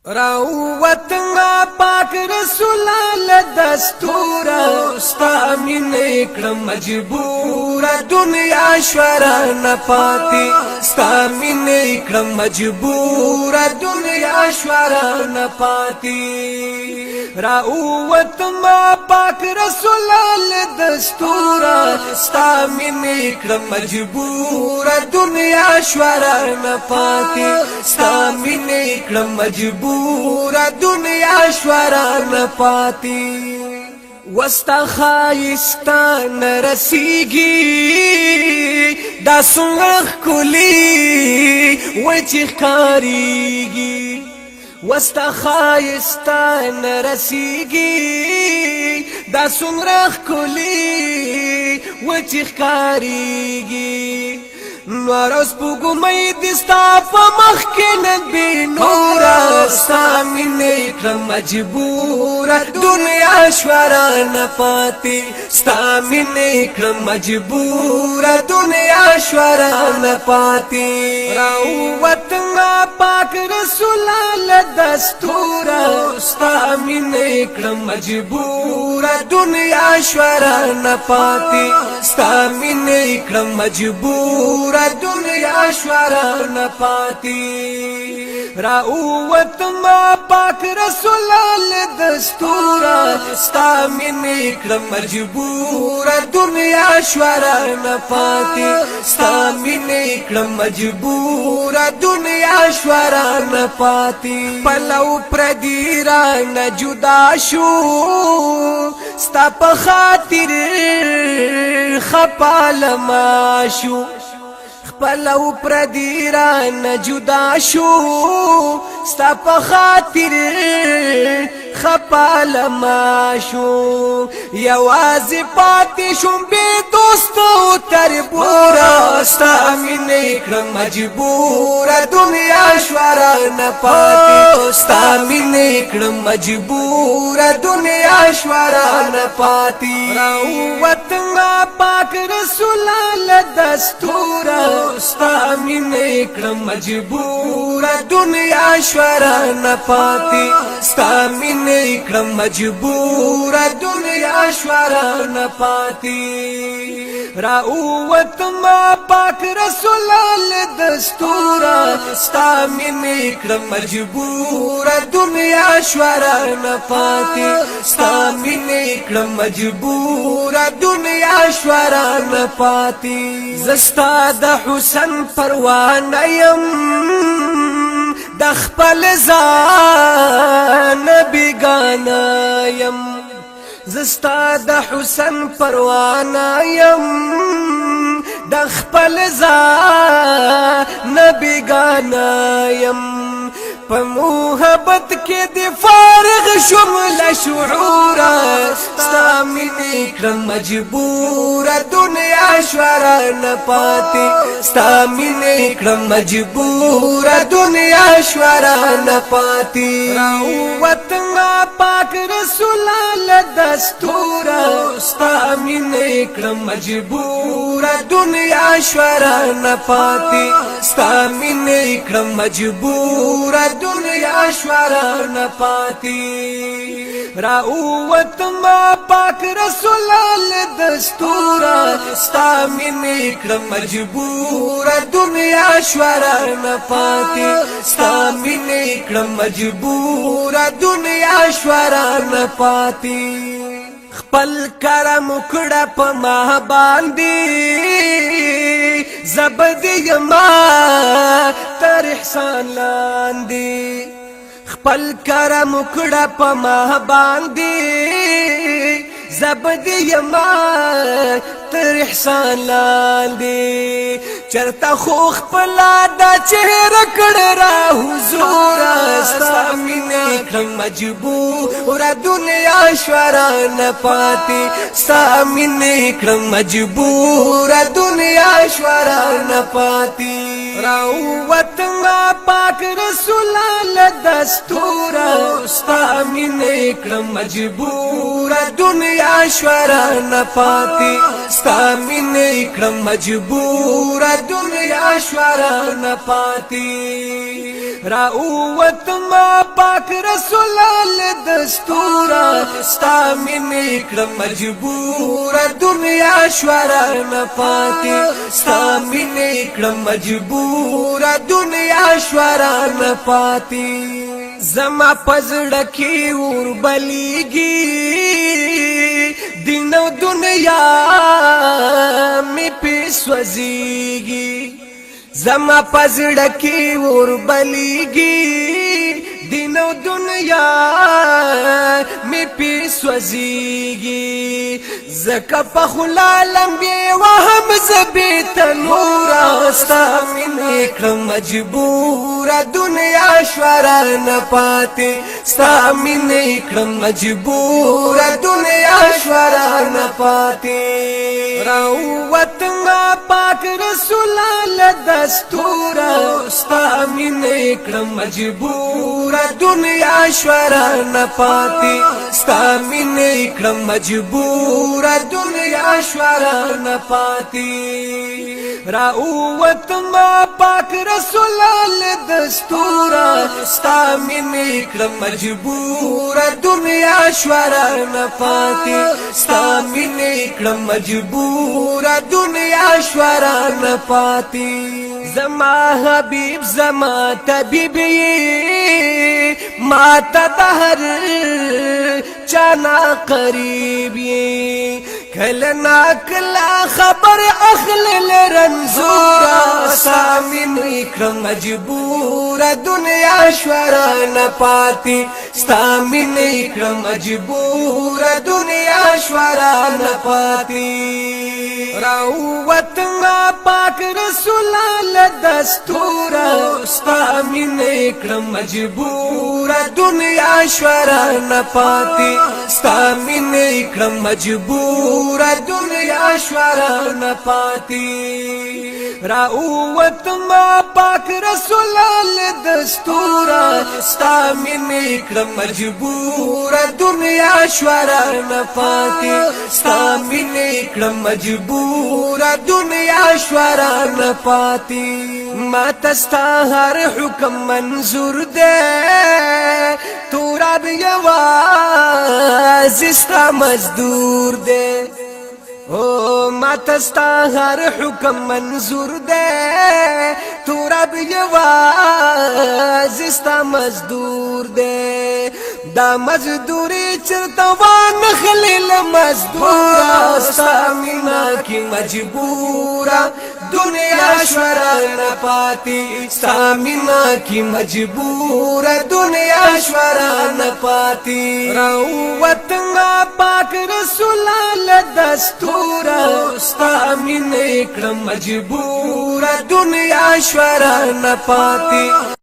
راوتنا پاک رسول الله دستور ستا مینه کړم مجبور دنیا شورا نه پاتې ستا مینه کړم مجبور دنیا شورا نه پاتې راوتنا پاک رسول الله دستور ستا مینه کړم مجبور دنیا شورا نه پاتې ستا مینه کړم مجبور پورا دنیا شوران پاتی وستا خایستان رسیگی دا سنغ کلی وچی خاریگی وستا خایستان رسیگی دا سنغ کلی وچی خاریگی نوارس پوگو مئی دستا پا مخکنت بی نورا ستا مینه کړم مجبور دنیا شورا نه پاتی ستا مینه کړم مجبور دنیا شورا نه پاتی راوتنا پاک رسول الله دستور ستا مینه کړم مجبور دنیا شورا نه پاتی ستا مینه کړم مجبور دنیا شورا نه پاتی راوتما پاک رسول الله دستور ستا مینه کړم مجبور دنیا شورا نه پاتی ستا مینه کړم مجبور دنیا شورا نه پاتی پلو پردی را نه جدا شو ستا په خاطر خپال ما شو پلو پردی را نجدا شو ستا په خاطر خپال ما شو یوازې پاتې شوم بې دوستو تربوره ستا مینه کړم مجبور دنیا شورا نه پاتې ستا مینه کړم مجبور دنیا شورا نه پاتې راوتنا پاک رسول الله دستور ستا مینه کړم مجبور دنیا شورا نه پاتی ستا مینه کړم مجبور دنیا شورا نه پاتی راوتما پاک رسول الله دستور ستا مینه کړم مجبور دنیا شورا نه پاتی ستا مینه کړم مجبور دنیا شورا نه پاتی زستا د حسن پروانه یم د خپل ځان بیگانه یم زستا د حسن پروانه یم د خپل ځان بیگانه یم په محبت کې د فارغ شوم له شعور ستا مینه کړم مجبور دنیا شورا نه پاتې ستا مینه کړم مجبور دنیا شورا نه پاتې راوتنا پاک رسول الله دستور ستا مینه کړم مجبور دنیا شورا نه پاتې ستا مینه کړم مجبور دنیا شورا نه پاتی راوتما پاک رسول الله دستور ستا مینه کړم مجبور دنیا شورا نه پاتی ستا مینه کړم مجبور دنیا شورا نه پاتی خپل کرم کړه په ما باندې زبد یما تر احسان لاندې خپل کرم کړه په ما باندې زبد یما تر احسان لاندې چرته خو خپل دا چهره کړه را حضور ستا مینه کړم مجبور دنیا شورا نه پاتې ستا مینه کړم مجبور دنیا شورا نه پاتې راوتنا پاک رسول الله دستور ستا مینه کړم مجبور دنیا شورا نه پاتې ستا مینه کړم مجبور دنیا شورا نه پاتې راوتما پاک پاک رسول الله دستورا ستا مینې کړم مجبور دنیا شورا نه پاتې ستا مینې کړم مجبور دنیا شورا نه پاتې زما پزړه کې اور بلیږي دین او دنیا می په سوځيږي زما پزړه کې اور بلیږي دین او دنیا می په سوځيږي زکه په خلالم بي وهم زبيت نور استا مینې کړم مجبور دنیا شورا نه پاتې ستا مینې کړم مجبور دنیا شورا نه پاتې راوتنګ پاک رسول الله دستور ستا مینې کړم مجبور دنیا شورا نه پاتې ستا مینې کړم مجبور دنیا شورا نه پاتې راوتم پاک رسول الله دستور ستا مینې کړم مجبور دنیا شورا نه پاتې ستا مینې کړم مجبور دنیا شورا نه پاتې زما حبیب زما طبیب ما ته د هر چانا قریب کله نا کله خبر اخلل رنزورا سامین اکرم مجبور دنیا شورا نه پاتې سامین اکرم مجبور دنیا شورا نه پاتې راوتنګ پاک رسول الله دستور سامین اکرم مجبور دنیا شورا نه پاتې سامین اکرم مجبور دنیا شورا نه پاتې راوتم پاک رسول الله دستور سامین اکرم مجبور دنیا شورا نه پاتې سامین اکرم مجبور دنیا شورا نه پاتې ما تستا هر حکم منظور دے تورا بیواز استا مزدور دے او ما تستا هر حکم منظور دے تورا بیواز استا مزدور دے دا مزدوری چرتا وان خلیل مزدورا سامینا کی مجبورا دنیا شورا نه پاتې سامینا کی مجبورا دنیا شورا نه پاتې راوتنګ پاک رسول الله دستور سامینا کړم مجبورا دنیا شورا نه پاتې